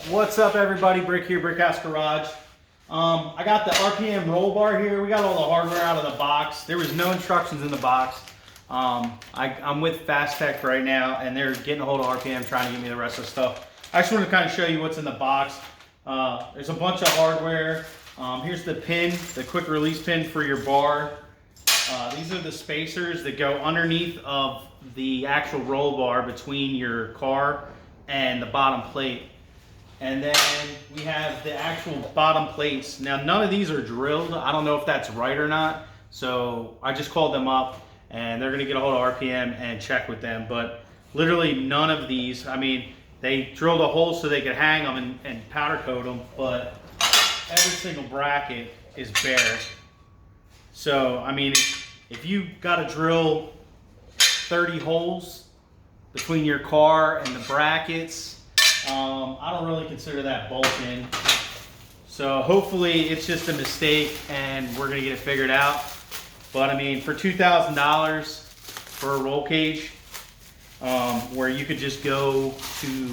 What's up, everybody? Brick here, Brick House Garage. I got the RPM roll bar here. We got all the hardware out of the box. There was no instructions in the box. I'm with Fast Tech right now, and they're getting a hold of RPM, trying to give me the rest of the stuff. I just wanted to kind of show you what's in the box. There's a bunch of hardware. Here's the pin, the quick release pin for your bar. These are the spacers that go underneath of the actual roll bar between your car and the bottom plate. And then we have the actual bottom plates. Now, none of these are drilled. I don't know if that's right or not. So I just called them up and they're gonna get a hold of RPM and check with them. But literally none of these, I mean, they drilled a hole so they could hang them and powder coat them, but every single bracket is bare. So, I mean, if you gotta drill 30 holes between your car and the brackets, I don't really consider that bolt-in. So hopefully it's just a mistake and we're gonna get it figured out. But I mean, for $2,000 for a roll cage, where you could just go to,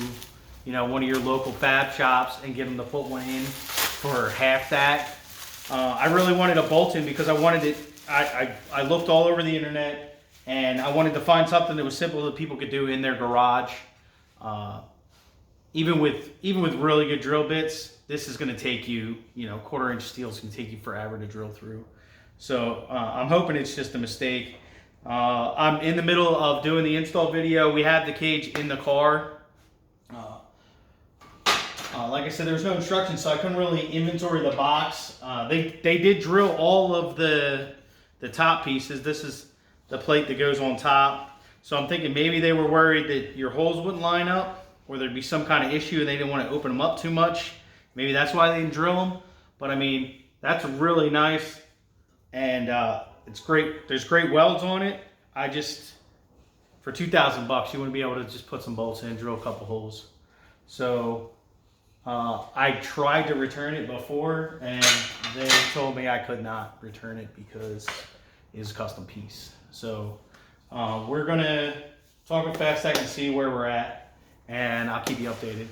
one of your local fab shops and get them to put one in for half that. I really wanted a bolt-in because I wanted it. I looked all over the internet and I wanted to find something that was simple that people could do in their garage. Even with really good drill bits, this is going to take you, quarter-inch steel is going to take you forever to drill through. So I'm hoping it's just a mistake. I'm in the middle of doing the install video. We have the cage in the car. Like I said, there was no instructions, so I couldn't really inventory the box. They did drill all of the top pieces. This is the plate that goes on top. So I'm thinking maybe they were worried that your holes wouldn't line up, or there'd be some kind of issue and they didn't want to open them up too much. Maybe that's why they didn't drill them. But I mean, that's really nice. And it's great. There's great welds on it. For $2,000, you want to be able to just put some bolts in, drill a couple holes. So I tried to return it before and they told me I could not return it because it is a custom piece. So we're gonna talk with Fast Tech and see where we're at, and I'll keep you updated.